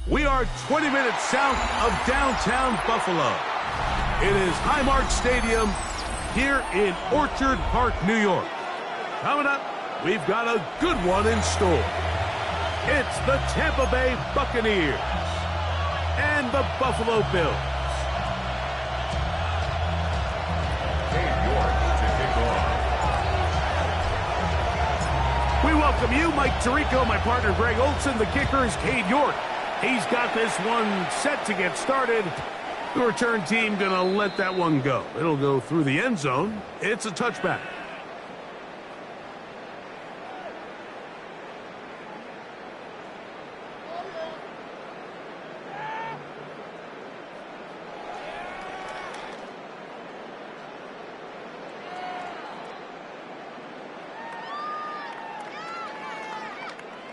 We are 20 minutes south of downtown Buffalo. It is Highmark Stadium here in Orchard Park, New York. Coming up, we've got a good one in store. It's the Tampa Bay Buccaneers and the Buffalo Bills. We welcome you, Mike Tirico, my partner Greg Olson. The kicker is Cade York. He's got this one set to get started. The return team going to let that one go. It'll go through the end zone. It's a touchback.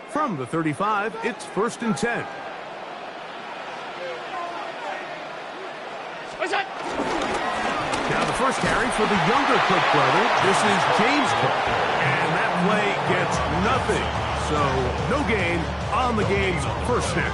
From the 35, it's 1st and 10. Now the first carry for the younger Cook brother. This is James Cook. And that play gets nothing. So no gain on the game's first snap.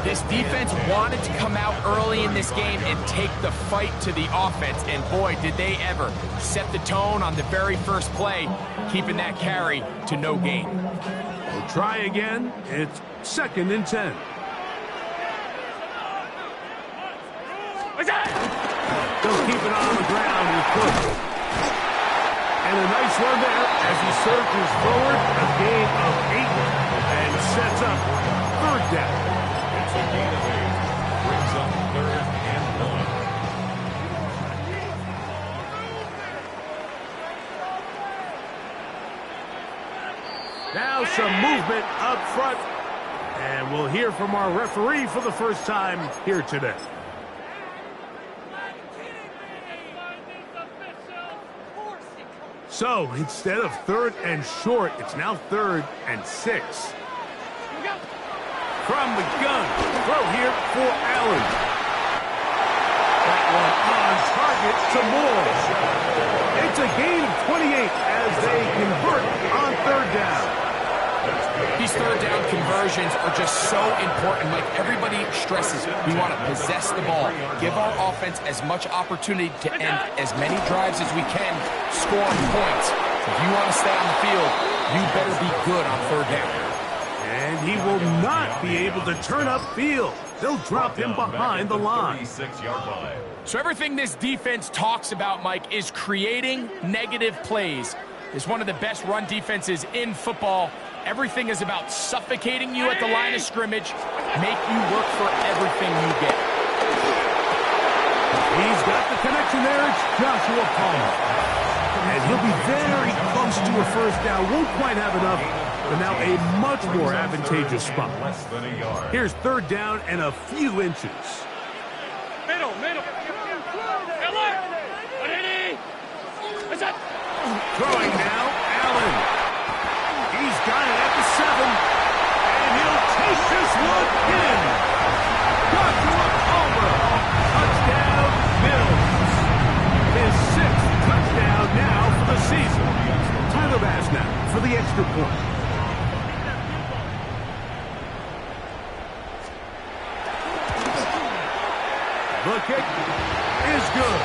This defense wanted to come out early in this game and take the fight to the offense. And boy, did they ever set the tone on the very first play, keeping that carry to no gain. We'll try again. It's 2nd and 10. They'll keep it on the ground with Cook. And a nice run there as he surges forward, a gain of 8, and sets up 3rd down. It's a gain of 8. Brings up 3rd and 1. Now some movement up front. And we'll hear from our referee for the first time here today. So, instead of 3rd and short, it's now 3rd and 6. From the gun, throw here for Allen. That one on target to Moore. It's a gain of 28 as they convert on 3rd down. These 3rd down conversions are just so important. Like everybody stresses, we want to possess the ball, give our offense as much opportunity to end as many drives as we can, scoring points. If you want to stay on the field, you better be good on 3rd down. And he will not be able to turn upfield. They'll drop him behind the line. So everything this defense talks about, Mike, is creating negative plays. It's one of the best run defenses in football. Everything is about suffocating you at the line of scrimmage, make you work for everything you get. He's got the connection there. It's Joshua Palmer. And he'll be very close to a 1st down. Won't quite have enough, but now a much more advantageous spot. Here's 3rd down and a few inches. Middle. Throwing now, Allen. He's got it at the 7, and he'll take this one in. Joshua Palmer, touchdown Bills. His 6th touchdown now for the season. Tyler Bass now for the extra point. The kick is good.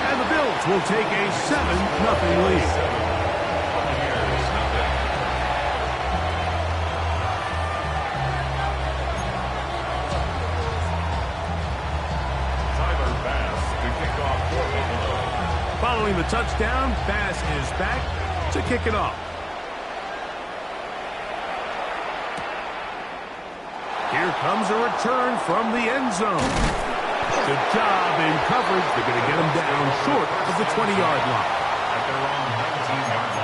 And the Bills will take a 7-0 lead. Following the touchdown, Bass is back to kick it off. Here comes a return from the end zone. Good job in coverage. They're going to get him down short of the 20-yard line. At their own 19-yard line.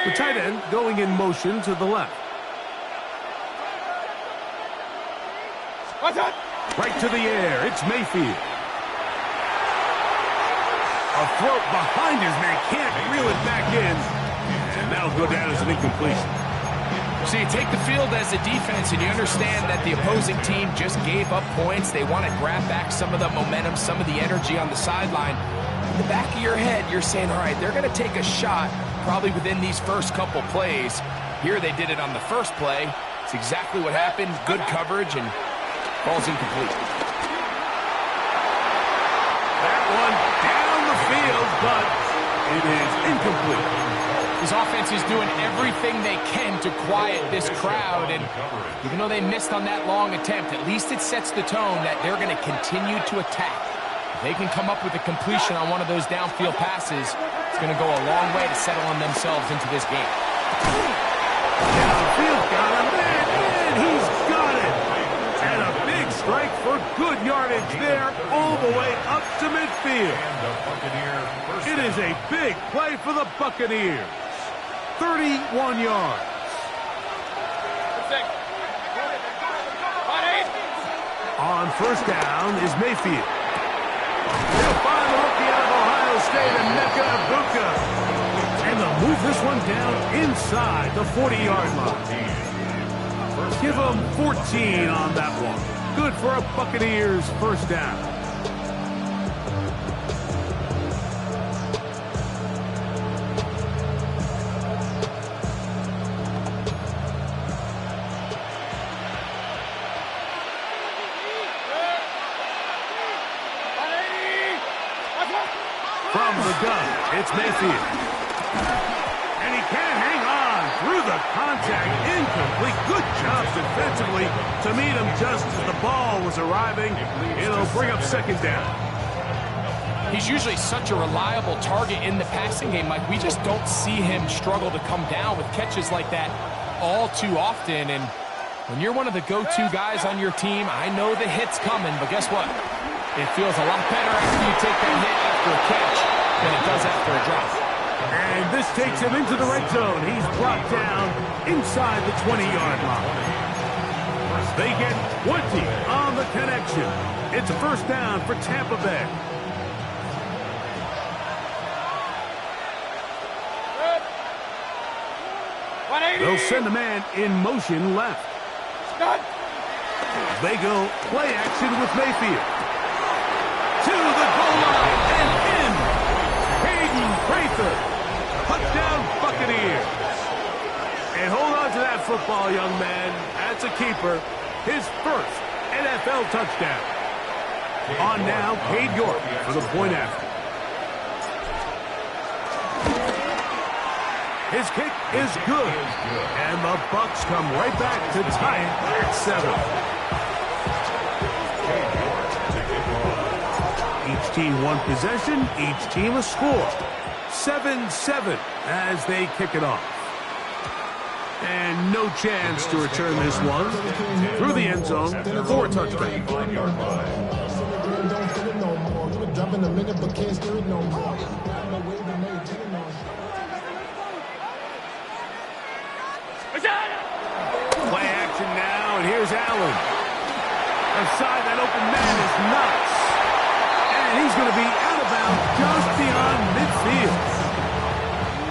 The tight end going in motion to the left. Right to the air. It's Mayfield. A throw behind his man. Can't reel it back in. And that'll go down as an incompletion. So you take the field as a defense and you understand that the opposing team just gave up points. They want to grab back some of the momentum, some of the energy on the sideline. In the back of your head, you're saying, all right, they're going to take a shot probably within these first couple plays. Here they did it on the first play. It's exactly what happened. Good coverage and ball's incomplete. That one down the field, but it is incomplete. His offense is doing everything they can to quiet this crowd, and even though they missed on that long attempt, at least it sets the tone that they're going to continue to attack. If they can come up with a completion on one of those downfield passes, it's going to go a long way to settling themselves into this game. Downfield got him, and he's got it. And a big strike for good yardage there all the way up to midfield. It is a big play for the Buccaneers. 31 yards. On first down is Mayfield. He'll find the rookie out of Ohio State, Emeka Egbuka. And they'll move this one down inside the 40-yard line. Give them 14 on that one. Good for a Buccaneers first down. From the gun, it's Mayfield. And he can't hang on through the contact. Incomplete. Good job defensively to meet him just as the ball was arriving. It'll bring up second down. He's usually such a reliable target in the passing game, Mike. We just don't see him struggle to come down with catches like that all too often. And when you're one of the go-to guys on your team, I know the hit's coming, but guess what? It feels a lot better after you take that hit after a catch than it does after a drop. And this takes him into the red zone. He's brought down inside the 20-yard line. They get 20 on the connection. It's a first down for Tampa Bay. They'll send a man in motion left. They go play action with Mayfield. To the goal line and in. Hayden Prather. Touchdown Buccaneers. And hold on to that football, young man. That's a keeper. His first NFL touchdown. On now, Cade York for the point after. His kick is good. And the Bucs come right back to tie it at 7. Each team one possession, each team a score. 7-7 as they kick it off. And no chance to return this one through the end zone for a touchback. Play action now, and here's Allen. Inside that open man is nuts. And he's going to be out of bounds just beyond midfield.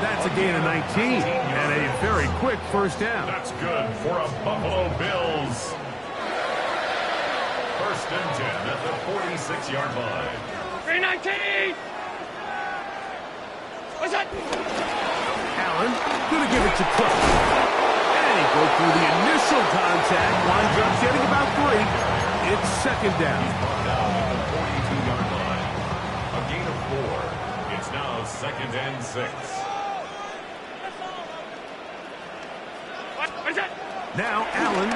That's a gain of 19 and a very quick first down. That's good for a Buffalo Bills. First and 10 at the 46-yard line. 319! What's that? Allen going to give it to Cook. And he goes through the initial contact. Winds up getting about 3. It's second down. Brought down at the 42-yard line. A gain of 4. It's now second and 6. What is it? Now Allen.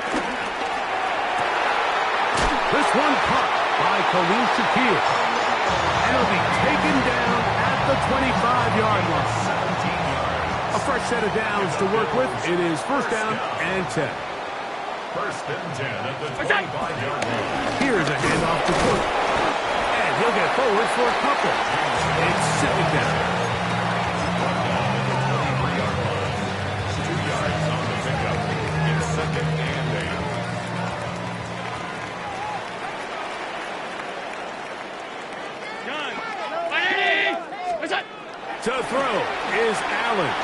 This one caught by Khalil Shakir. And it'll be taken down at the 25-yard line. 17 yards. A fresh set of downs to work with. It is first down and 10. First and 10 at the 25-yard line. Here's a handoff to Cook. And he'll get forward for a couple. It's second down. Done. 180. What's up? To throw is Allen.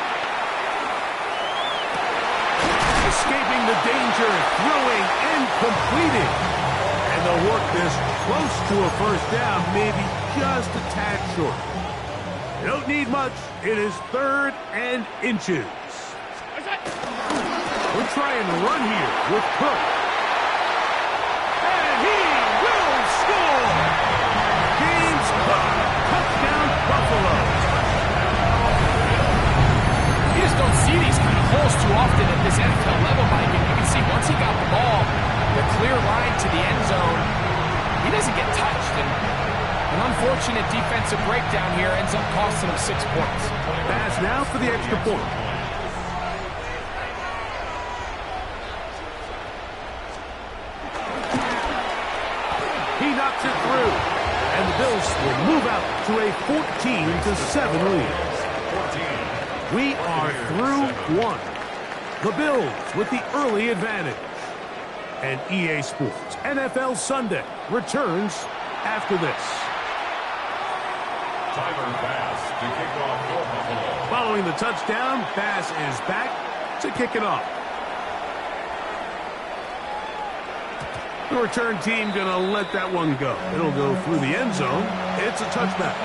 Escaping the danger, throwing and completing. And they'll work this close to a first down, maybe just a tad short. They don't need much. It is 3rd and inches. We'll try and run here with Cook. And he will score! James Cook, touchdown Buffalo. You just don't see these kind of holes too often at this NFL level, Mike. And you can see once he got the ball, the clear line to the end zone, he doesn't get touched. And an unfortunate defensive breakdown here ends up costing him 6 points. Pass now for the extra point. He knocks it through. And the Bills will move out to a 14-7 lead. We are through one. The Bills with the early advantage. And EA Sports NFL Sunday returns after this. Tyler Bass to kick off for Buffalo. Following the touchdown, Bass is back to kick it off. The return team going to let that one go. It'll go through the end zone. It's a touchback.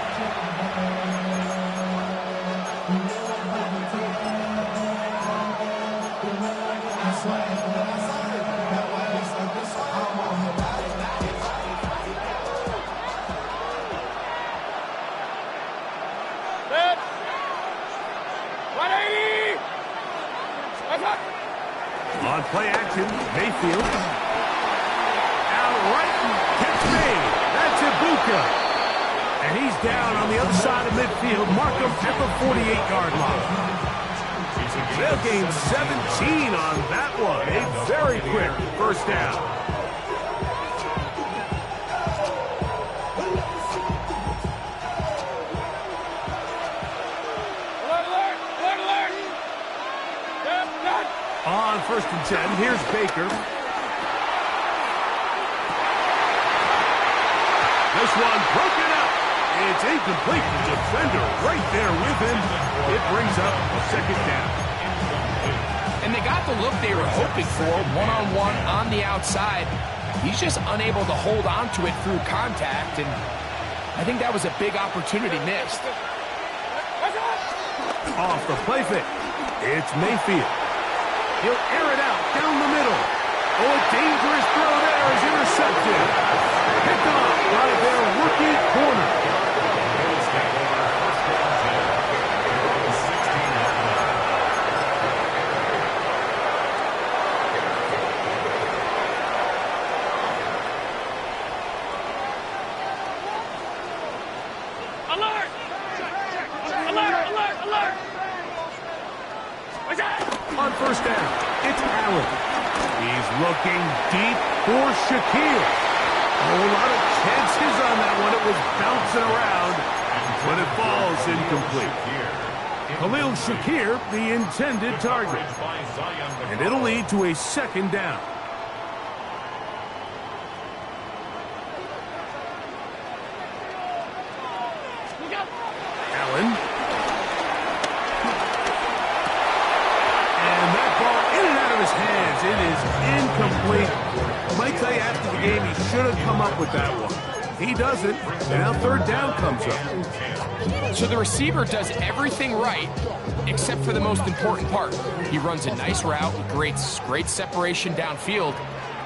On play action, Mayfield. Out right, catch made. That's Ibuka. And he's down on the other side of midfield. Mark him at the 48-yard line. They'll gain 17 on that one. A very quick first down. On 1st and 10, here's Baker. This one broken up. It's incomplete. The defender right there with him. It brings up a 2nd down. And they got the look they were hoping for, one-on-one on the outside. He's just unable to hold on to it through contact, and I think that was a big opportunity missed. Off the play fake. It's Mayfield. He'll air it out down the middle. Oh, a dangerous throw there is intercepted. Picked off by their rookie corner. Alert! Alert! Alert! Alert! What's that? On 1st down, it's Allen. He's looking deep for Shakir. A lot of chances on that one. It was bouncing around, but it falls incomplete. Khalil Shakir, the intended target. And it'll lead to a 2nd down. Allen. His hands. It is incomplete. I might tell you after the game he should have come up with that one. He doesn't. And now 3rd down comes up. So the receiver does everything right except for the most important part. He runs a nice route, creates great separation downfield,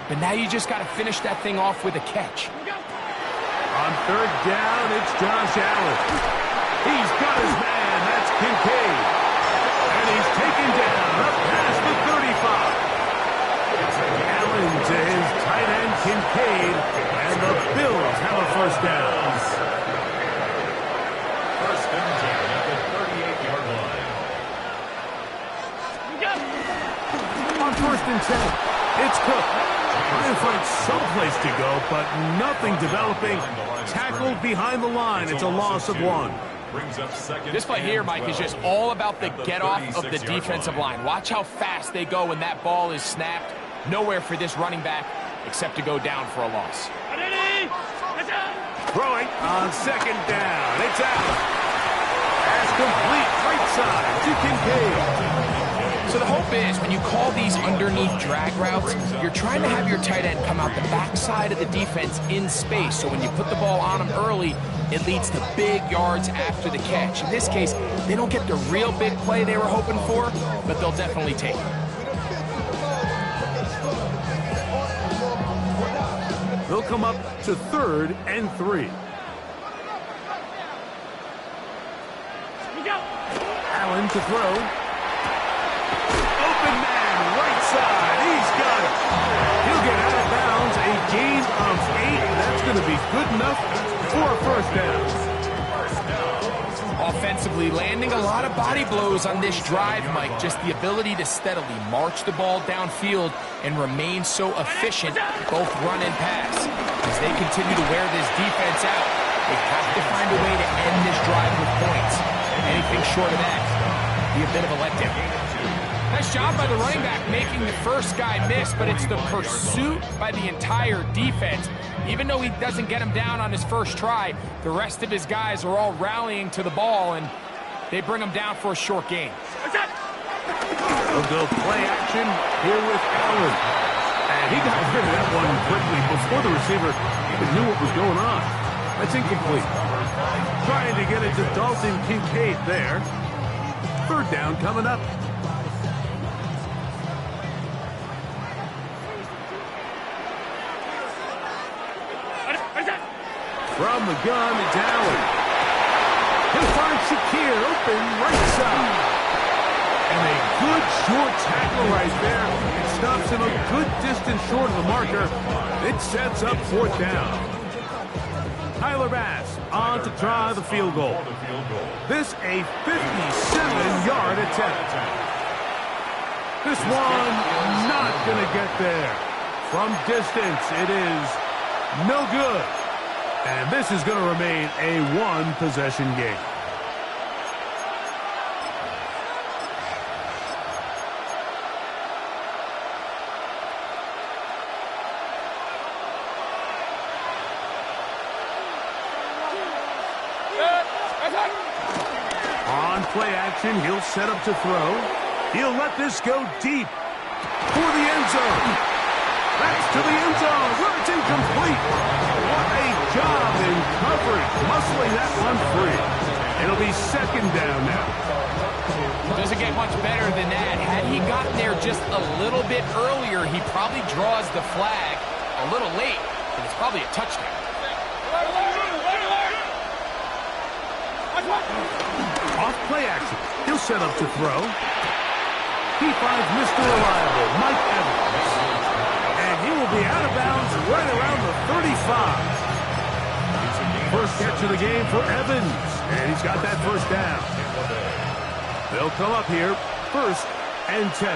but now you just got to finish that thing off with a catch. On 3rd down, it's Josh Allen. He's got his man. That's Kincaid. And he's taken down up past the 35. Allen to his tight end, Kincaid, and the Bills have a 1st down. 1st and 10 at the 38-yard line. On 1st and 10, it's Cook. Trying to find someplace to go, but nothing developing. Tackled behind the line. It's a loss of 1. This play here, Mike, is just all about the get-off of the defensive line. Watch how fast they go when that ball is snapped. Nowhere for this running back except to go down for a loss. Throwing. On second down, it's out. Pass complete, right side to Kincaid. So the hope is when you call these underneath drag routes, you're trying to have your tight end come out the backside of the defense in space. So when you put the ball on him early, it leads to big yards after the catch. In this case, they don't get the real big play they were hoping for, but they'll definitely take it. They'll come up to 3rd and 3. Allen to throw. Open man, right side. He's got it. He'll get out of bounds. A gain of 8. That's going to be good enough for a first down. Offensively, landing a lot of body blows on this drive, Mike. Just the ability to steadily march the ball downfield and remain so efficient, both run and pass. As they continue to wear this defense out, they have to find a way to end this drive with points. Anything short of that, be a bit of a letdown. Nice job by the running back making the first guy miss, but it's the pursuit by the entire defense. Even though he doesn't get him down on his first try, the rest of his guys are all rallying to the ball, and they bring him down for a short gain. They'll go play action here with Allen. And he got rid of that one quickly before the receiver even knew what was going on. That's incomplete. Trying to get it to Dalton Kincaid there. 3rd down coming up. From the gun, it's Allen. He'll find Shakir open right side. And a good short tackle right there. It stops him a good distance short of the marker. It sets up 4th down. Tyler Bass on to try the field goal. This a 57-yard attempt. This one not going to get there. From distance, it is no good. And this is going to remain a 1-possession game. On play action, he'll set up to throw. He'll let this go deep for the end zone. That's to the end zone where it's incomplete. What a job in coverage, muscling that one free. It'll be 2nd down now. Doesn't get much better than that. Had he gotten there just a little bit earlier, he probably draws the flag a little late, but it's probably a touchdown. Off play action. He'll set up to throw. He finds Mr. Reliable, Mike Evans. And he will be out of bounds right around the 35. First catch of the game for Evans. And he's got that first down. They'll come up here, 1st and 10.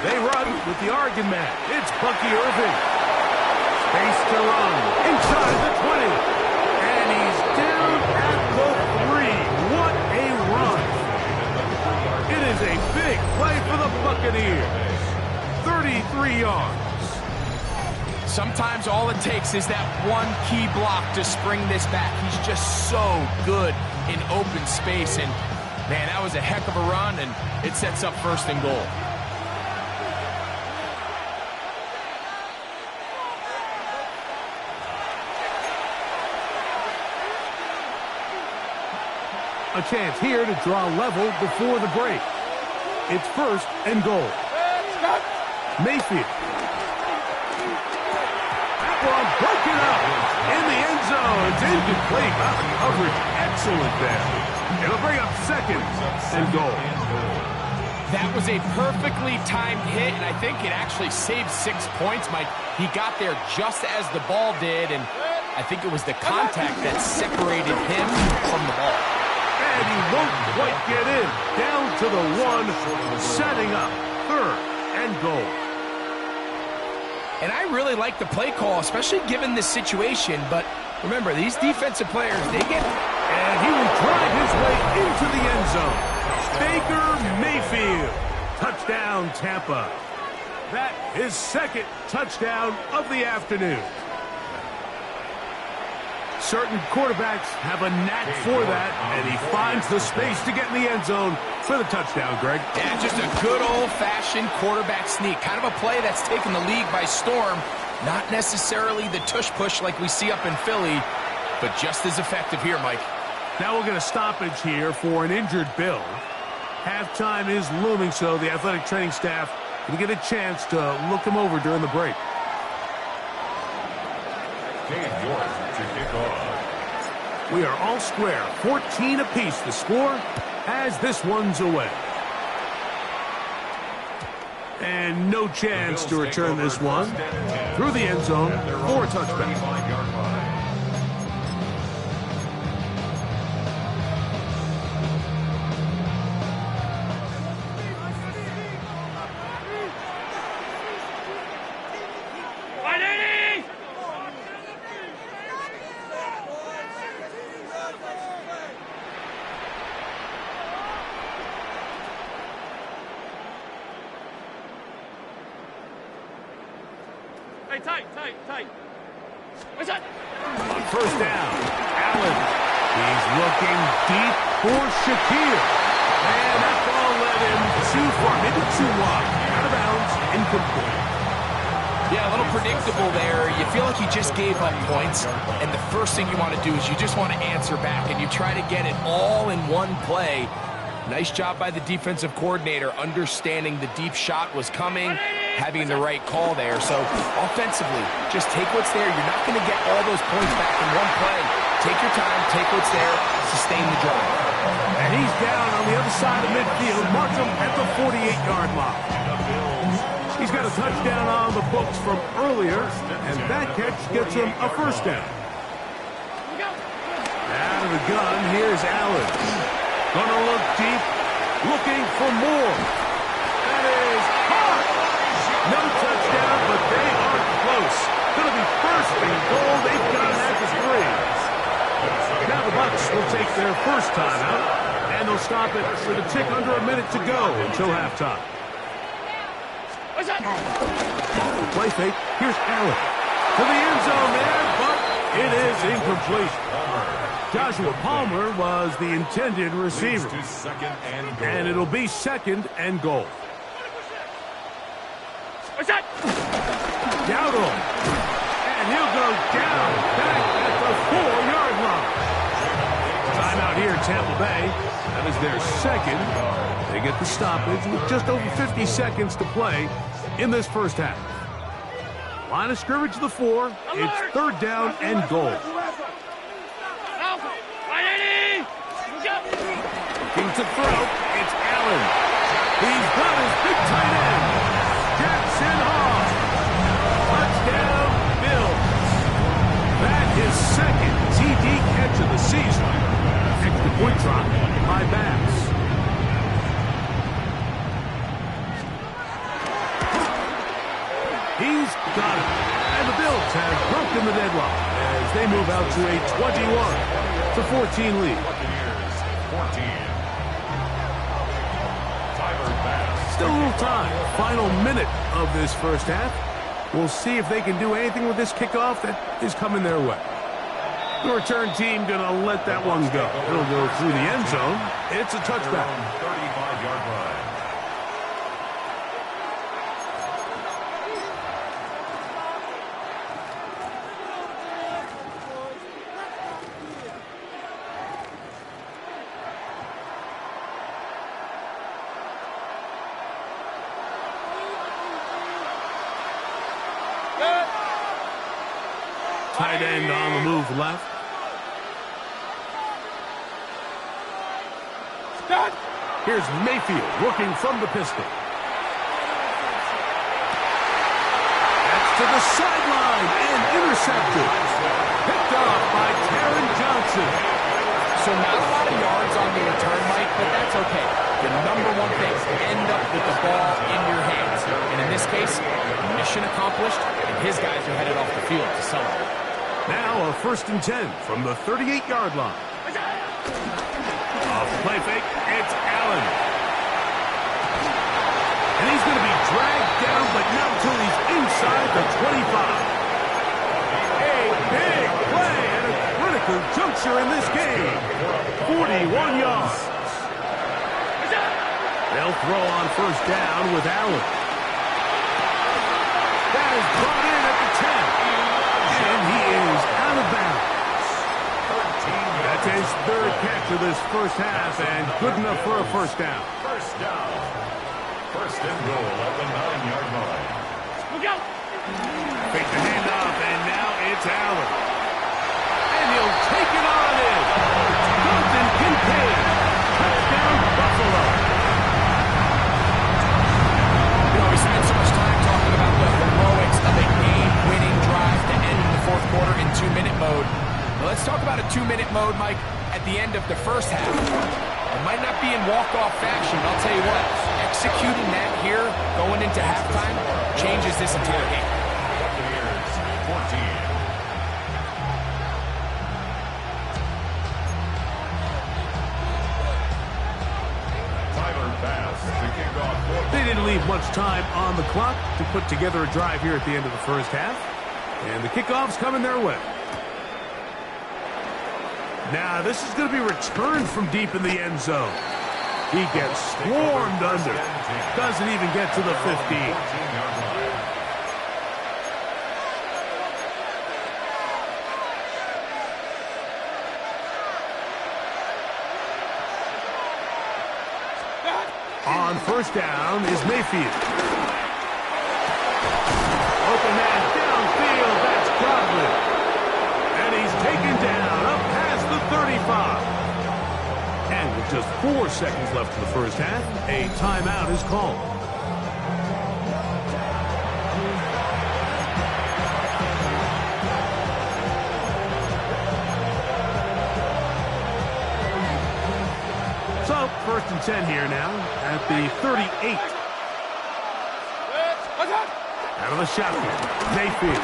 They run with the Oregon man. It's Bucky Irving. Space to run inside the 20. And he's down at the 3. What a run. It is a big play for the Buccaneers. 33 yards. Sometimes all it takes is that one key block to spring this back. He's just so good in open space. And, man, that was a heck of a run, and it sets up 1st and goal. A chance here to draw level before the break. It's 1st and goal. Mayfield. That one broken up in the end zone. It's incomplete. Coverage excellent there. It'll bring up 2nd and goal. That was a perfectly timed hit, and I think it actually saved 6 points, Mike. He got there just as the ball did, and I think it was the contact that separated him from the ball. And he won't quite get in. Down to the 1, setting up 3rd and goal. And I really like the play call, especially given this situation. But remember, these defensive players, they get... And he will drive his way into the end zone. Baker Mayfield. Touchdown, Tampa. That is second touchdown of the afternoon. Certain quarterbacks have a knack for that, and he finds the space to get in the end zone for the touchdown, Greg. Yeah, just a good old-fashioned quarterback sneak. Kind of a play that's taken the league by storm. Not necessarily the tush-push like we see up in Philly, but just as effective here, Mike. Now we'll get a stoppage here for an injured Bill. Halftime is looming, so the athletic training staff can get a chance to look him over during the break. Dave York to kick off. We are all square, 14 apiece the score as this one's away. And no chance to return this one through the end zone for a touchback. Hey, tight. What's that? On first down, Allen. He's looking deep for Shakir. And that ball led him too far, maybe too wide. Out of bounds, incomplete. Yeah, a little predictable there. You feel like he just gave up points, and the first thing you want to do is you just want to answer back, and you try to get it all in one play. Nice job by the defensive coordinator, understanding the deep shot was coming, having the right call there. So offensively, just take what's there. You're not going to get all those points back in one play. Take your time, take what's there, sustain the drive. And he's down on the other side of midfield. Marks him at the 48-yard line. He's got a touchdown on the books from earlier, and that catch gets him a first down. Out of the gun, here's Allen. Gonna look deep, looking for more. That is hard. No touchdown, but they are close. Gonna be first and goal. They've got it at the 3. Now the Bucs will take their first time out, and they'll stop it with a tick under a minute to go until halftime. What's that? Play fake. Here's Allen. To the end zone there, but it is incomplete. Joshua Palmer was the intended receiver. And it'll be second and goal. What's that? Dowdle. And he'll go down back at the 4-yard line. Timeout here, Tampa Bay. That is their second. They get the stoppage with just over 50 seconds to play in this first half. Line of scrimmage to the 4. It's third down and goal. Looking to throw, it's Allen. He's got his big tight end, Jackson Hall. Touchdown, Bills. That is second TD catch of the season. Extra point drop by Bass. He's got it. And the Bills have broken the deadlock as they move out to a 21-14 lead. Still a little time. Final minute of this first half. We'll see if they can do anything with this kickoff that is coming their way. The return team going to let that one go. It'll go through the end zone. It's a touchback. 35-yard line. Tight end on the move left. Here's Mayfield working from the pistol. That's to the sideline and intercepted. Picked off by Taron Johnson. So not a lot of yards on the return, Mike, but that's okay. The number one thing is to end up with the ball in your hands. And in this case, mission accomplished, and his guys are headed off the field to celebrate. Now a 1st and 10 from the 38-yard line. Off the play fake, it's Allen. And he's going to be dragged down, but not until he's inside the 25. A big play at a critical juncture in this game. 41 yards. They'll throw on first down with Allen. That is brought in at the 10. And he is out of bounds. That's his third catch of this first half, and good enough for a first down. First down. First and goal at the 9-yard line. Look out! Fake the handoff, and now it's Allen. And he'll take it on in. Dalton Kincaid. Touchdown, Buffalo. You know, we spend so much time talking about the heroics of a game-winning drive to end the fourth quarter in 2-minute mode. Well, let's talk about a 2-minute mode, Mike, at the end of the first half. It might not be in walk-off fashion, but I'll tell you what, executing that here, going into halftime, changes this entire game. Buccaneers, 14. Tyler Bass to kick off. They didn't leave much time on the clock to put together a drive here at the end of the first half. And the kickoff's coming their way. Now, this is going to be returned from deep in the end zone. He gets swarmed under. Doesn't even get to the 15. On first down is Mayfield. Open man downfield, that's Godwin. And he's taken down up past the 35. And with just 4 seconds left in the first half, a timeout is called. So, first and 10 here now at the 38. Out of the shotgun, Mayfield.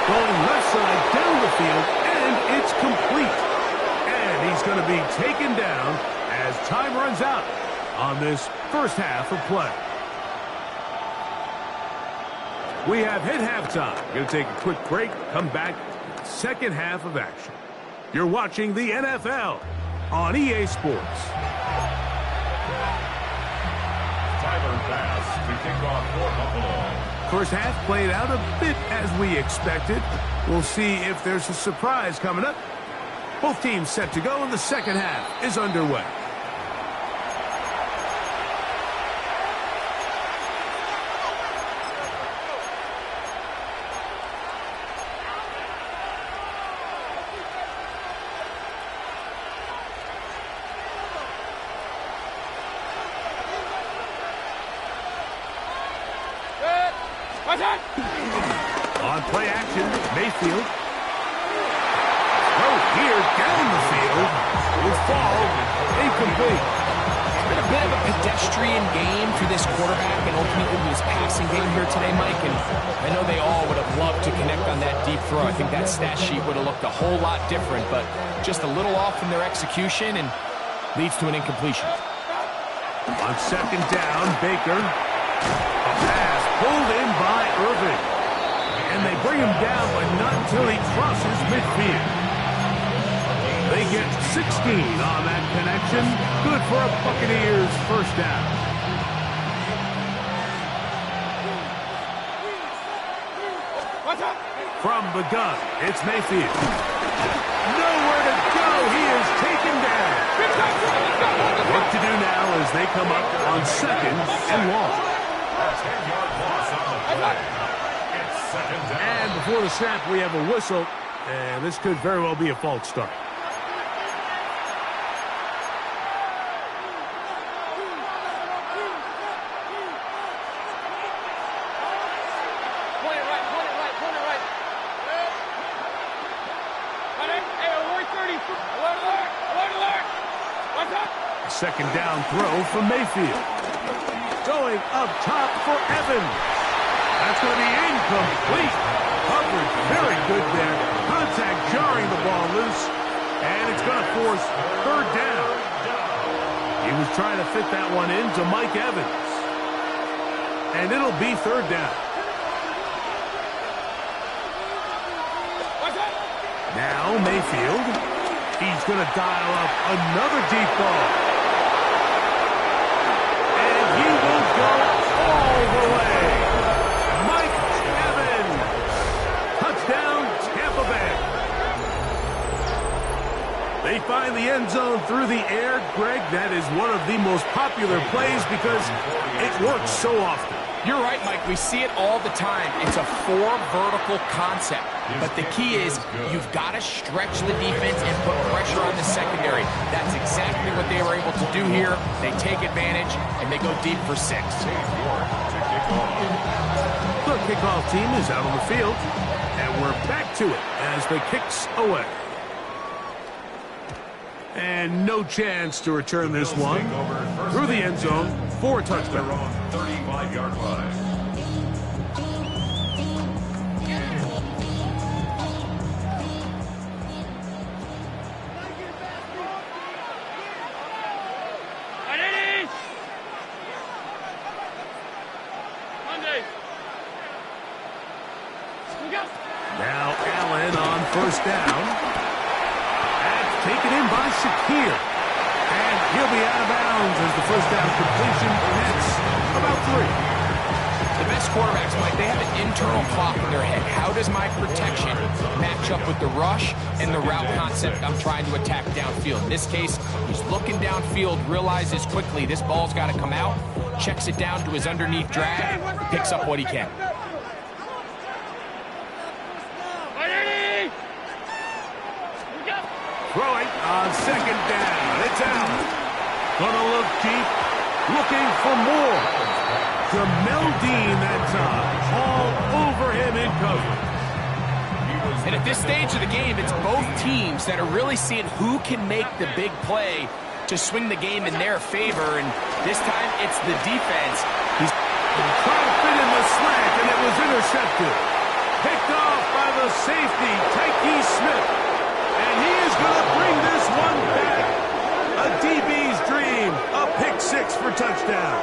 Going left side down the field, and it's complete. And he's going to be taken down as time runs out on this first half of play. We have hit halftime. Going to take a quick break, come back, second half of action. You're watching the NFL on EA Sports. Tyler Bass to kick off for Buffalo. First half played out a bit as we expected. We'll see if there's a surprise coming up. Both teams set to go, and the second half is underway. On play action, Mayfield. Oh, here down the field. Will fall incomplete. It's been a bit of a pedestrian game for this quarterback and ultimately his passing game here today, Mike. And I know they all would have loved to connect on that deep throw. I think that stat sheet would have looked a whole lot different, but just a little off in their execution and leads to an incompletion. On second down, Baker. A pass pulled in by Irving. And they bring him down, but not until he crosses midfield. They get 16 on that connection. Good for a Buccaneers first down. From the gun, it's Mayfield. Nowhere to go. He is taken down. What to do now as they come up on second and long. 10-yard loss on the play. It's second down. And before the snap, we have a whistle. And this could very well be a false start. Second down throw from Mayfield. Going up top for Evans. That's going to be incomplete. Coverage very good there. Contact jarring the ball loose. And it's going to force third down. He was trying to fit that one into Mike Evans. And it'll be third down. Now Mayfield. He's going to dial up another deep ball. And he will go all the way. Mike Evans. Touchdown, Tampa Bay. They find the end zone through the air. Greg, that is one of the most popular plays because it works so often. You're right, Mike. We see it all the time. It's a four vertical concept. But the key is you've got to stretch the defense and put pressure on the secondary. That's exactly what they were able to do here. They take advantage, and they go deep for 6. The kickoff team is out on the field, and we're back to it as the kick's away. And no chance to return this one through the end zone for a touchdown. 35-yard line. Now Allen on first down. That's taken in by Shakir. And he'll be out of bounds as the first down completion nets about 3. The best quarterbacks, Mike, they have an internal clock in their head. How does my protection match up with the rush and the route concept I'm trying to attack downfield? In this case, he's looking downfield, realizes quickly this ball's got to come out, checks it down to his underneath drag, picks up what he can. Throwing on second down. It's out. Gonna look deep. Looking for more. Jamel Dean that time. All over him in coverage. And at this stage of the game, it's both teams that are really seeing who can make the big play to swing the game in their favor. And this time, it's the defense. He's trying to fit in the slant, and it was intercepted. Picked off by the safety, Tyke Smith. And he is going to bring this one back. A DB's dream. A pick 6 for touchdown.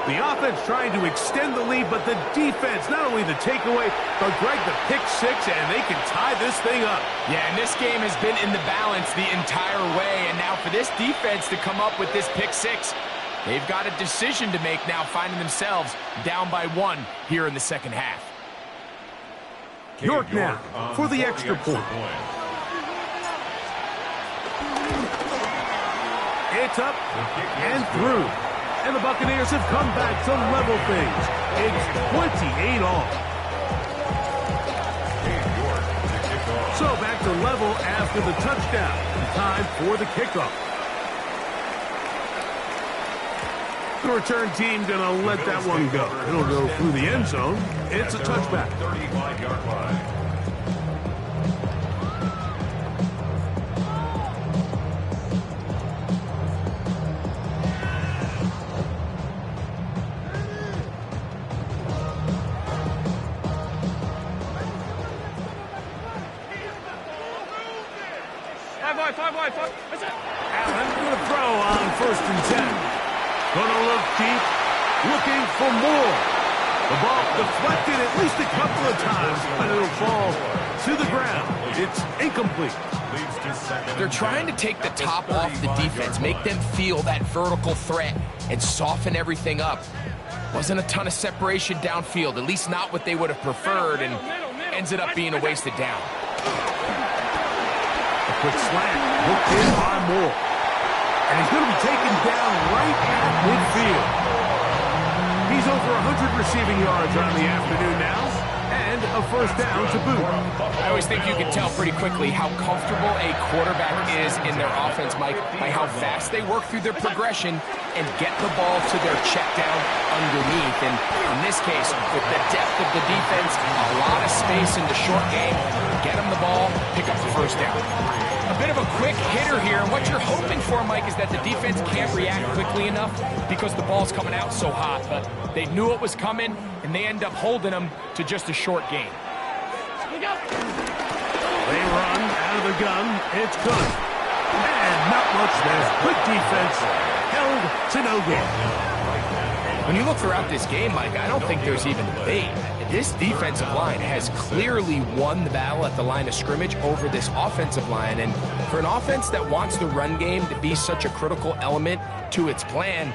The offense trying to extend the lead, but the defense, not only the takeaway, but Greg, the pick 6, and they can tie this thing up. Yeah, and this game has been in the balance the entire way. And now for this defense to come up with this pick 6, they've got a decision to make now, finding themselves down by 1 here in the second half. York now for the extra point. It's up and through. And the Buccaneers have come back to level things. It's 28 all. So back to level after the touchdown. Time for the kickoff. The return team going to let that one go. It'll go through the end zone. It's a touchback. 35-yard line. Five wide. What's that? Allen going to throw on 1st and 10. Gonna look deep, looking for more. The ball deflected at least a couple of times, but it'll fall to the ground. It's incomplete. They're trying to take the top off the defense, make them feel that vertical threat, and soften everything up. Wasn't a ton of separation downfield, at least not what they would have preferred, and ends it up being a wasted down. A quick slant, looked in by Moore. And he's going to be taken down right at midfield. He's over 100 receiving yards on the afternoon now, and a first down to boot. I always think you can tell pretty quickly how comfortable a quarterback is in their offense, Mike, by how fast they work through their progression and get the ball to their check down underneath. And in this case, with the depth of the defense, a lot of space in the short game, get them the ball, pick up the first down. A bit of a quick hitter here, and what you're hoping for, Mike, is that the defense can't react quickly enough because the ball's coming out so hot. But they knew it was coming, and they end up holding them to just a short game. They run out of the gun. It's good. And not much there. Good defense. Held to no gain. When you look throughout this game, Mike, I don't think there's even debate. This defensive line has clearly won the battle at the line of scrimmage over this offensive line. And for an offense that wants the run game to be such a critical element to its plan,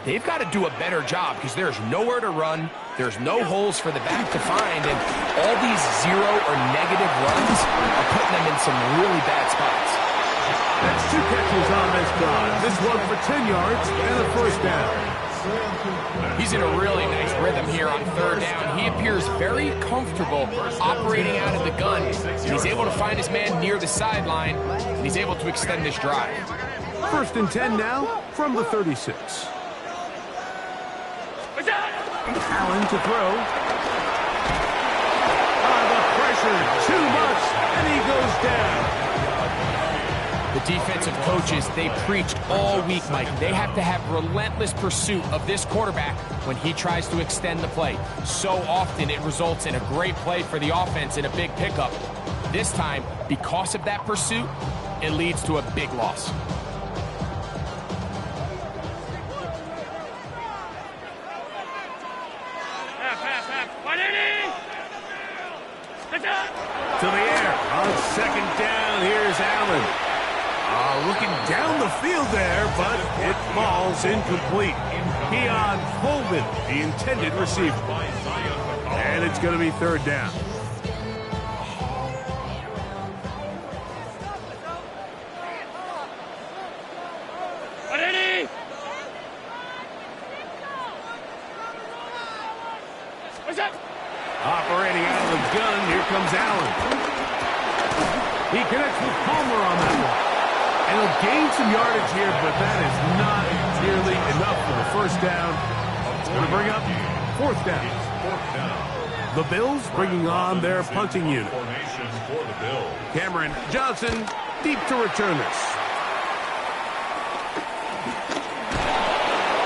they've got to do a better job because there's nowhere to run. There's no holes for the back to find. And all these zero or negative runs are putting them in some really bad spots. That's 2 catches on this drive. This one for 10 yards and a first down. He's in a really nice rhythm here on 3rd down. He appears very comfortable operating out of the gun. He's able to find his man near the sideline, and he's able to extend this drive. 1st and 10 now from the 36. Allen to throw. The pressure, too much, and he goes down. The defensive coaches, they preach all week, Mike. They have to have relentless pursuit of this quarterback when he tries to extend the play. So often it results in a great play for the offense and a big pickup. This time, because of that pursuit, it leads to a big loss. To the air on 2nd down. Here's Allen. Looking down the field there, but it falls incomplete. Keon Coleman, the intended receiver. And it's going to be 3rd down. Operating out of the gun, here comes Allen. He connects with Palmer on that one. And he'll gain some yardage here, but that is not nearly enough for the first down. It's going to bring up 4th down. The Bills bringing on their punting unit. Cameron Johnson deep to return this.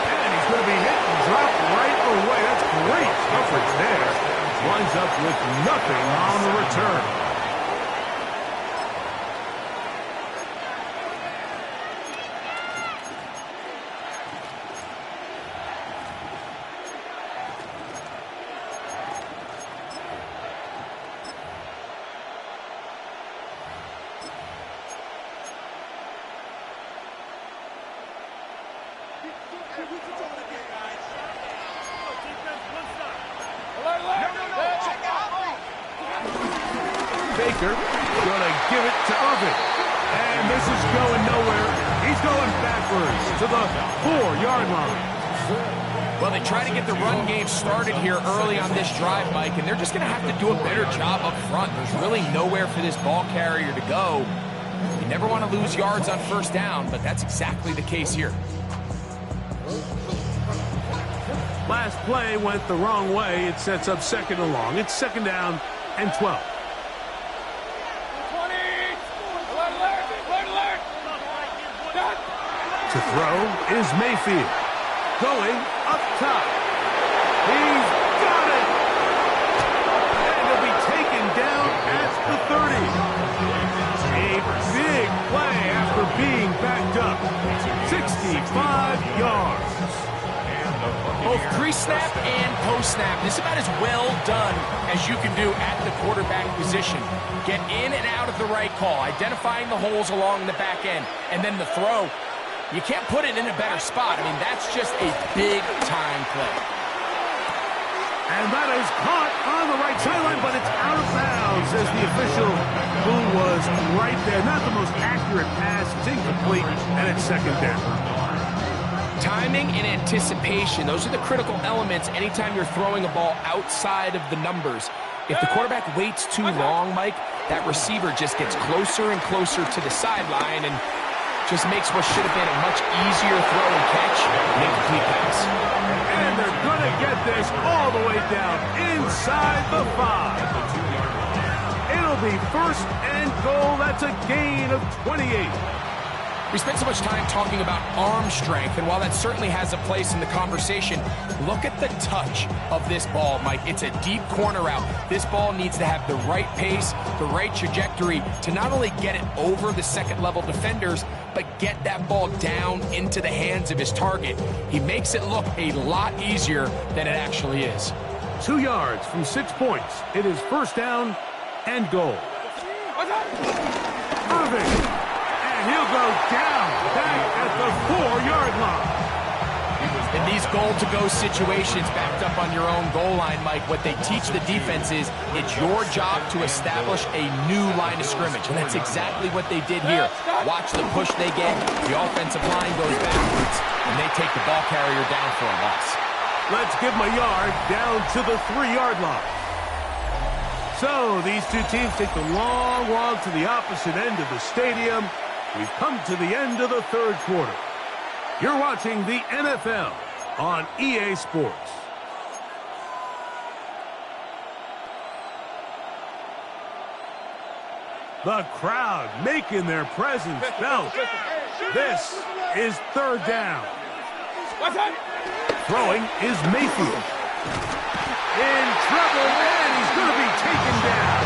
And he's going to be hit and dropped right away. That's great coverage there. Winds up with nothing on the return. Baker going to give it to Irvin. And this is going nowhere. He's going backwards to the 4-yard line. Well, they try to get the run game started here early on this drive, Mike, and they're just going to have to do a better job up front. There's really nowhere for this ball carrier to go. You never want to lose yards on 1st down, but that's exactly the case here. Last play went the wrong way. It sets up 2nd and long. It's 2nd down and 12. To throw is Mayfield. Going up top. He's got it. And he'll be taken down at the 30. A big play after being backed up. 65 yards. Both pre-snap and post-snap. This is about as well done as you can do at the quarterback position. Get in and out of the right call, identifying the holes along the back end, and then the throw. You can't put it in a better spot. I mean, that's just a big-time play. And that is caught on the right sideline, but it's out of bounds as the official who was right there. Not the most accurate pass. It's incomplete, and it's 2nd down. Timing and anticipation, those are the critical elements anytime you're throwing a ball outside of the numbers. If the quarterback waits too long, Mike, that receiver just gets closer and closer to the sideline and just makes what should have been a much easier throw and catch an incomplete pass. And they're going to get this all the way down inside the 5. It'll be 1st and goal. That's a gain of 28. We spent so much time talking about arm strength, and while that certainly has a place in the conversation, look at the touch of this ball, Mike. It's a deep corner route. This ball needs to have the right pace, the right trajectory to not only get it over the second-level defenders, but get that ball down into the hands of his target. He makes it look a lot easier than it actually is. 2 yards from 6 points. It is first down and goal. Irving. And he'll go down back at the 4-yard line. In these goal-to-go situations backed up on your own goal line, Mike, what they teach the defense is it's your job to establish a new line of scrimmage, and that's exactly what they did here. Watch the push they get. The offensive line goes backwards, and they take the ball carrier down for a loss. Let's give him a yard down to the 3-yard line. So these two teams take the long walk to the opposite end of the stadium. We've come to the end of the third quarter. You're watching the NFL on EA Sports. The crowd making their presence felt. This is third down. Throwing is Mayfield. In trouble, and he's going to be taken down.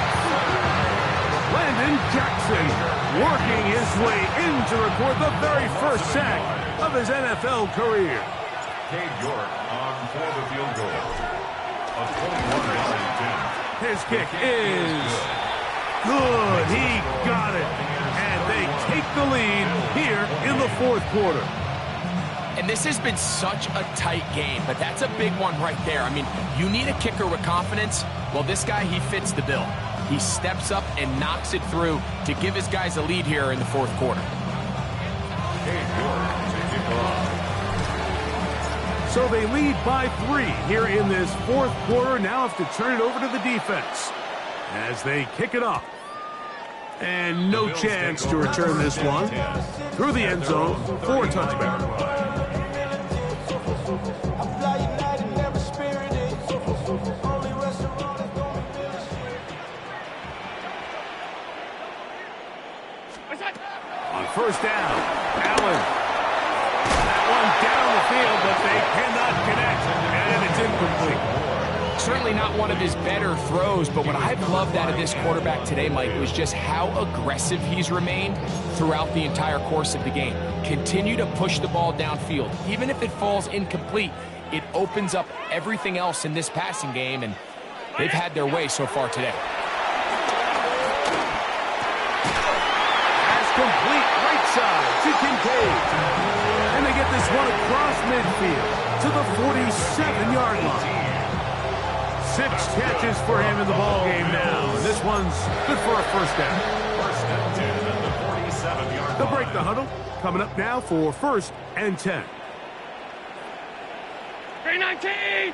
Landon Jackson working his way in to record the very first sack of his NFL career. Cade York on for the field goal. A 21-yard attempt. His kick is good. He got it. And they take the lead here in the fourth quarter. And this has been such a tight game, but that's a big one right there. I mean, you need a kicker with confidence. Well, this guy, he fits the bill. He steps up and knocks it through to give his guys a lead here in the fourth quarter. So they lead by 3 here in this fourth quarter. Now have to turn it over to the defense as they kick it off. And no chance to return this one through the end zone for a touchdown. On first down, Allen. That one down the field, but they cannot connect, and it's incomplete. Certainly not one of his better throws, but what I've loved out of this quarterback today, Mike, was just how aggressive he's remained throughout the entire course of the game. Continue to push the ball downfield. Even if it falls incomplete, it opens up everything else in this passing game, and they've had their way so far today. Complete right side to Kincaid. And they get this one across midfield to the 47-yard line. 6 catches for him in the ballgame now. And this one's good for a first down. First and 10 at the 47-yard line. They'll break the huddle. Coming up now for first and 10. 319!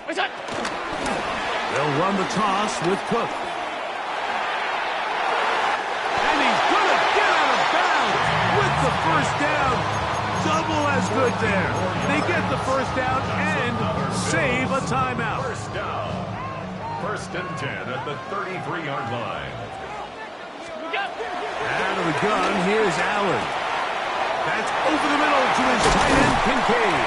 What's up? They'll run the toss with Cook. And he's going to get out of bounds with the first down. Double as good there. They get the first down and save a timeout. First down. First and 10 at the 33-yard line. Out of the gun, here's Allen. That's over the middle to his tight end, Kincaid.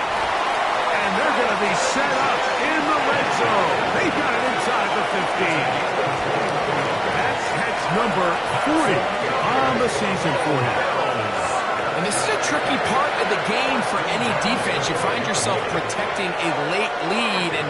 And they're going to be set up in the red zone. They got it inside the 15. That's catch number 40 on the season for him. And this is a tricky part of the game for any defense. You find yourself protecting a late lead, and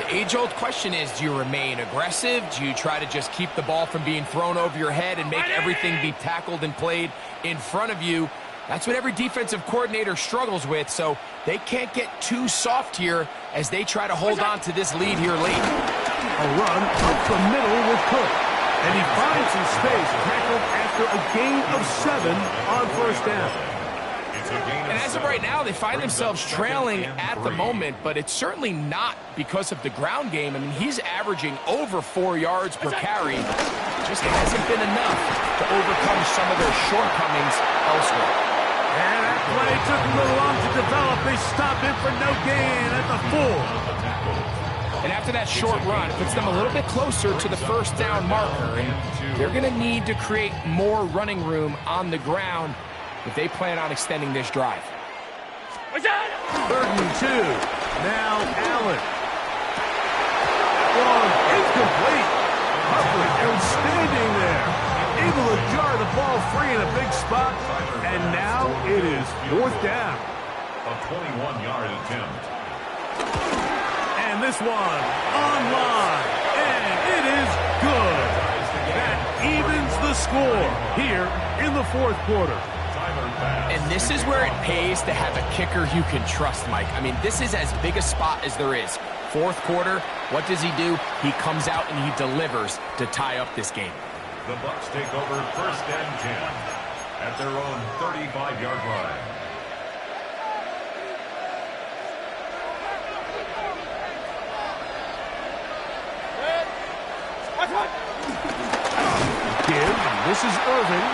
the age-old question is, do you remain aggressive? Do you try to just keep the ball from being thrown over your head and make everything be tackled and played in front of you? That's what every defensive coordinator struggles with, so they can't get too soft here as they try to hold on to this lead here late. A run up the middle with Cook. And he finds some space, tackled after a gain of 7 on first down. And as of right now, they find themselves trailing at the moment, but it's certainly not because of the ground game. I mean, he's averaging over 4 yards per carry. Just hasn't been enough to overcome some of their shortcomings elsewhere. And that play took a little long to develop. They stop him for no gain at the 4. And after that short run, it puts them a little bit closer to the first down marker. And they're going to need to create more running room on the ground if they plan on extending this drive. 3rd and 2. Now Allen. One incomplete. Humphrey outstanding there. Able to jar the ball free in a big spot. And now it is 4th down. A 21-yard attempt. And this one online. And it is good. That evens the score here in the 4th quarter. And this is where it pays to have a kicker you can trust, Mike. I mean, this is as big a spot as there is. 4th quarter, what does he do? He comes out and he delivers to tie up this game. The Bucs take over 1st and 10 at their own 35-yard line. This is Irvin,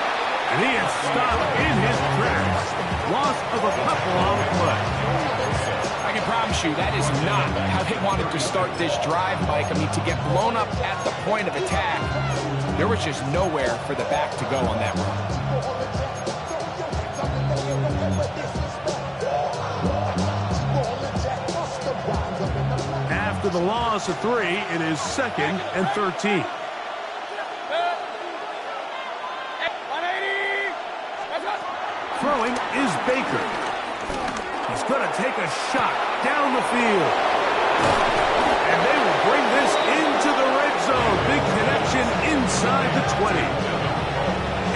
and he is stopped in his tracks. Loss of a couple on the play. I can promise you that is not how they wanted to start this drive, Mike. I mean, to get blown up at the point of attack, there was just nowhere for the back to go on that run. After the loss of 3, it is 2nd and 13. Throwing is Baker. He's going to take a shot down the field. And they will bring this into the red zone. Big connection inside the 20.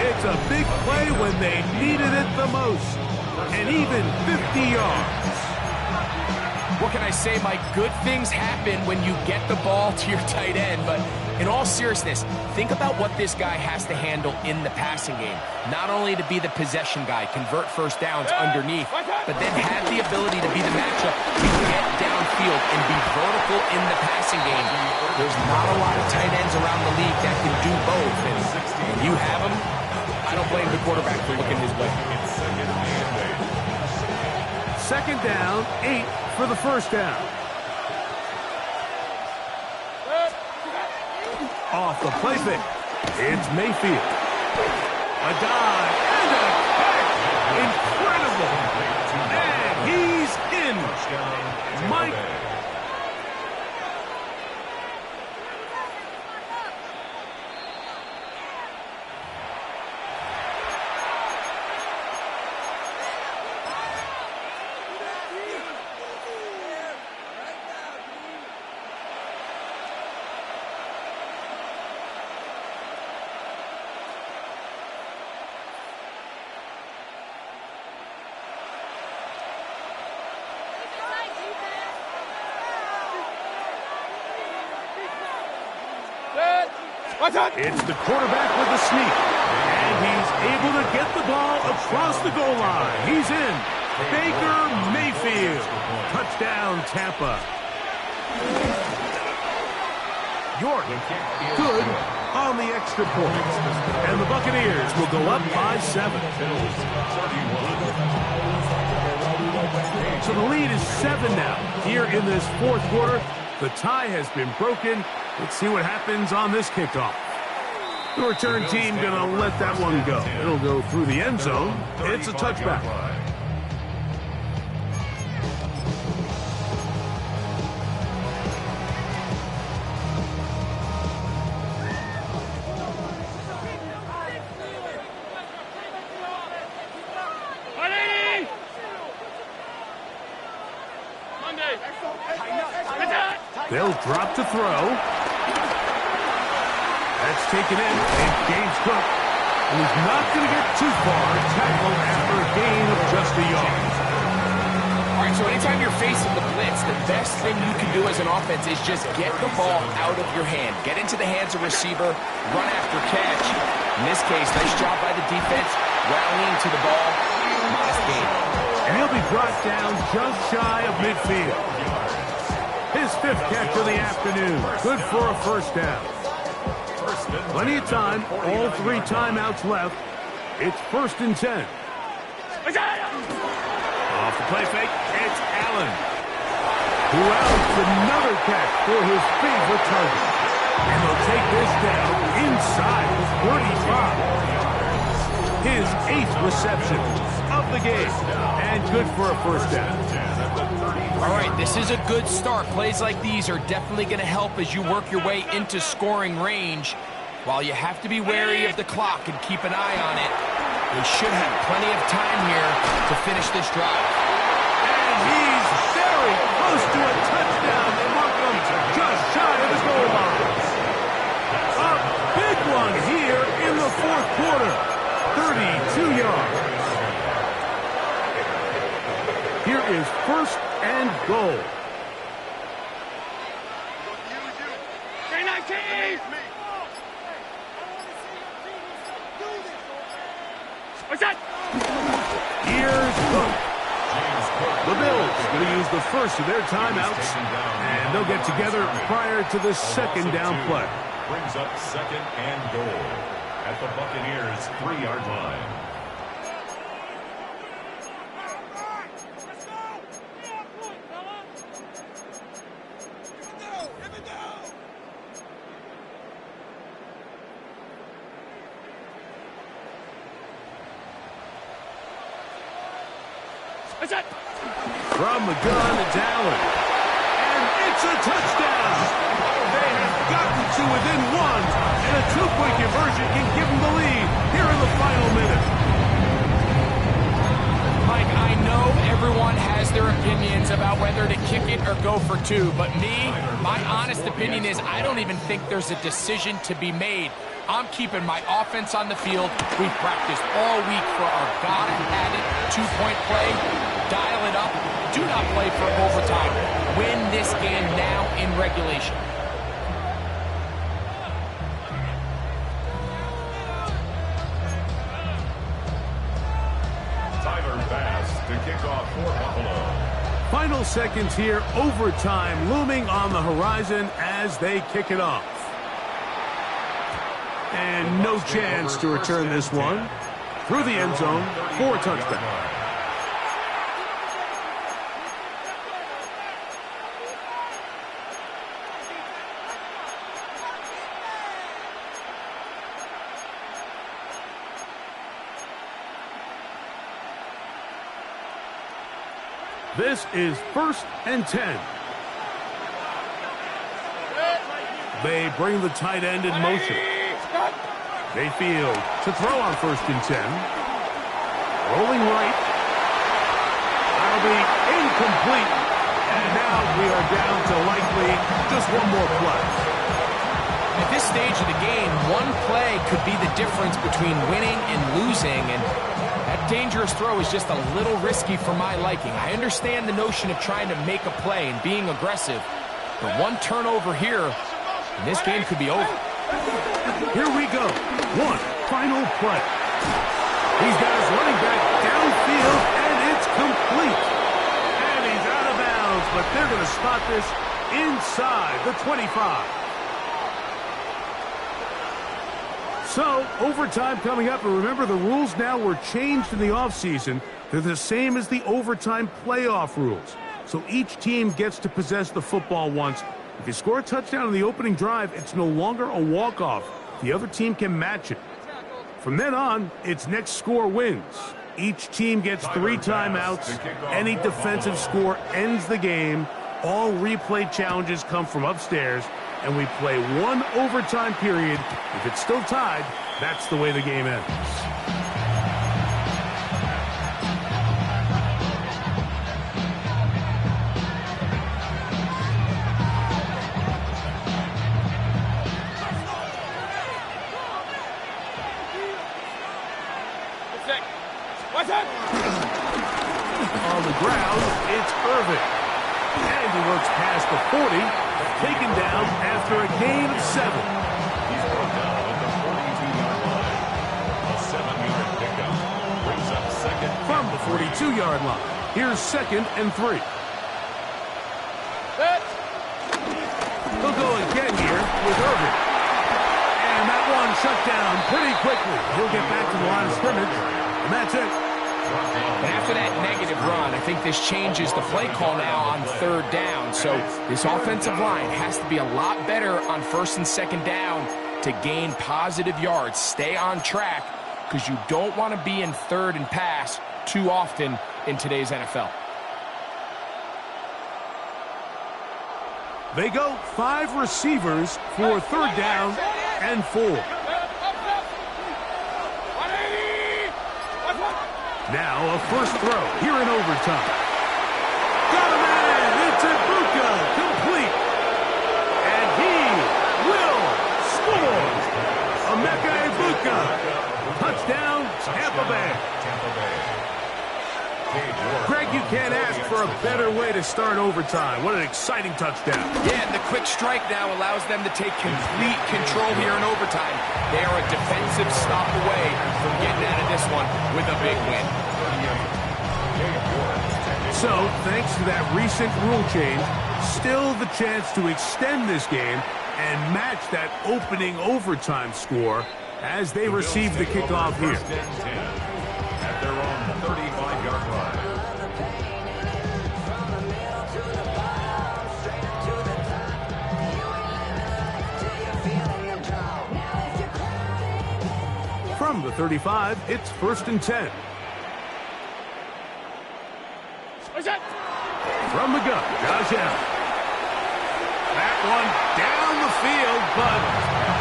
It's a big play when they needed it the most. And even 50 yards. What can I say, Mike? Good things happen when you get the ball to your tight end, but in all seriousness, think about what this guy has to handle in the passing game. Not only to be the possession guy, convert first downs underneath, but then have the ability to be the matchup to get downfield and be vertical in the passing game. There's not a lot of tight ends around the league that can do both, and when you have them, I don't blame the quarterback for looking his way. 2nd down, 8 for the first down. Off the play fake. It's Mayfield. A dive and a catch. Incredible. And he's in. Mike. It's the quarterback with the sneak. And he's able to get the ball across the goal line. He's in. Baker Mayfield. Touchdown, Tampa. York. Good on the extra point. And the Buccaneers will go up by 7. So the lead is 7 now. Here in this 4th quarter, the tie has been broken. Let's see what happens on this kickoff. The return team going to let that one go. It'll go through the end zone. It's a touchback. They'll drop to throw. That's taken in, and James Cook, who's not going to get too far, tackled after a gain of just a yard. All right, so anytime you're facing the blitz, the best thing you can do as an offense is just get the ball out of your hand. Get into the hands of receiver, run after catch. In this case, nice job by the defense, rallying to the ball. Modest gain. And he'll be brought down just shy of midfield. His 5th catch of the afternoon. Good for a first down. Plenty of time. All 3 timeouts left. It's 1st and 10. Off the play fake. It's Allen. who outs another catch for his favorite target. And they'll take this down inside the 35. His 8th reception of the game. And good for a first down. All right, this is a good start. Plays like these are definitely going to help as you work your way into scoring range. While you have to be wary of the clock and keep an eye on it, they should have plenty of time here to finish this drive. And he's very close to a touchdown. They mark him just shy of the goal line. A big one here in the fourth quarter. 32 yards. Here is first and goal. 319! What's that? Here's Cook. The Bills going to use the first of their timeouts, and they'll get together prior to the second down play. Brings up second and goal at the Buccaneers' 3-yard line. From the gun, it's Allen. And it's a touchdown. They have gotten to within one, and a two-point conversion can give them the lead here in the final minute. Mike, I know everyone has their opinions about whether to kick it or go for two, but my honest opinion is I don't even think there's a decision to be made. I'm keeping my offense on the field. We've practiced all week for our gotta-have-it two-point play. Dial it up. Do not play for overtime. Win this game now in regulation. Tyler Bass to kick off for Buffalo. Final seconds here, overtime looming on the horizon as they kick it off. And no chance to return this one. Through the end zone for a touchdown. This is first and 10. They bring the tight end in motion. Mayfield to throw on first and 10. Rolling right. That'll be incomplete. And now we are down to likely just one more play. At this stage of the game, one play could be the difference between winning and losing, and that dangerous throw is just a little risky for my liking. I understand the notion of trying to make a play and being aggressive, but one turnover here, and this game could be over. Here we go. One final play. He's got his running back downfield, and it's complete. And he's out of bounds, but they're going to spot this inside the 25. So, overtime coming up, and remember the rules now were changed in the offseason. They're the same as the overtime playoff rules. So each team gets to possess the football once. If you score a touchdown in the opening drive, it's no longer a walk-off. The other team can match it. From then on, it's next score wins. Each team gets 3 timeouts. Any defensive score ends the game. All replay challenges come from upstairs, and we play one overtime period. If it's still tied, that's the way the game ends. On the ground, it's Irvin. And he works past the 40, taken down after a gain of 7. He's brought down at the 42-yard line. A 7-yard pickup brings up second. From the 42-yard line, here's second and 3. He'll go again here with Irvin. And that one shut down pretty quickly. He'll get back to the line of scrimmage, and that's it. And after that negative run, I think this changes the play call now on third down. So this offensive line has to be a lot better on first and second down to gain positive yards. Stay on track, because you don't want to be in third and pass too often in today's NFL. They go 5 receivers for third down and 4. Now a first throw here in overtime. Got a man! It's Ibuka, complete. And he will score. Emeka Ibuka. Touchdown, Tampa Bay. Greg, you can't ask for a better way to start overtime. What an exciting touchdown. Yeah, and the quick strike now allows them to take complete control here in overtime. They are a defensive stop away from getting out of this one with a big win. So, thanks to that recent rule change, still the chance to extend this game and match that opening overtime score as they receive the kickoff here. At their own 35-yard line. From the 35, it's 1st and 10. From the gun, Josh Allen. That one down the field, but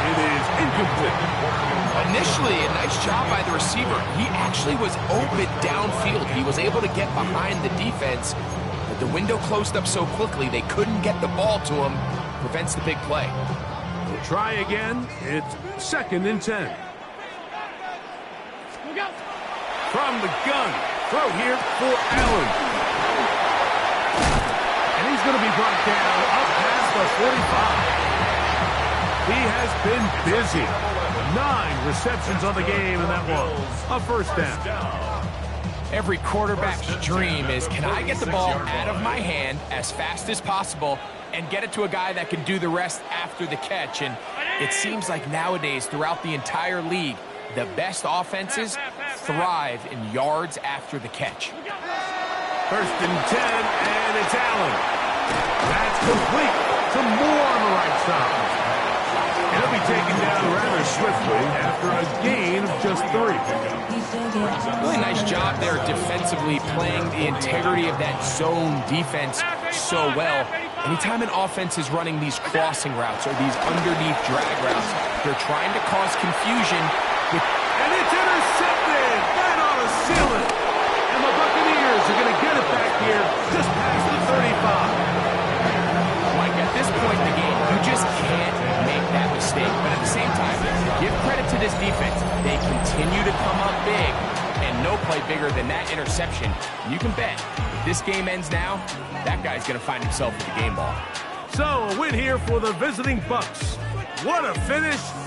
it is incomplete. Initially, a nice job by the receiver. He actually was open downfield. He was able to get behind the defense, but the window closed up so quickly they couldn't get the ball to him. Prevents the big play. We'll try again. It's 2nd and 10. From the gun, throw here for Allen. And he's going to be brought down up past the 45. He has been busy. 9 receptions on the game, and that was a first down. Every quarterback's dream is, can I get the ball out of my hand as fast as possible and get it to a guy that can do the rest after the catch? And it seems like nowadays throughout the entire league, the best offenses thrive in yards after the catch. 1st and 10, and it's Allen. That's complete to Moore on the right side. He'll be taken down rather swiftly after a gain of just 3. Really nice job there defensively, playing the integrity of that zone defense so well. Anytime an offense is running these crossing routes or these underneath drag routes, they're trying to cause confusion. And it's intercepted! That ought to seal it! And the Buccaneers are going to get it back here just past the 35. Like, at this point in the game, you just can't make that mistake. But at the same time, give credit to this defense. They continue to come up big, and no play bigger than that interception. You can bet, if this game ends now, that guy's going to find himself with the game ball. So, a win here for the visiting Bucs. What a finish to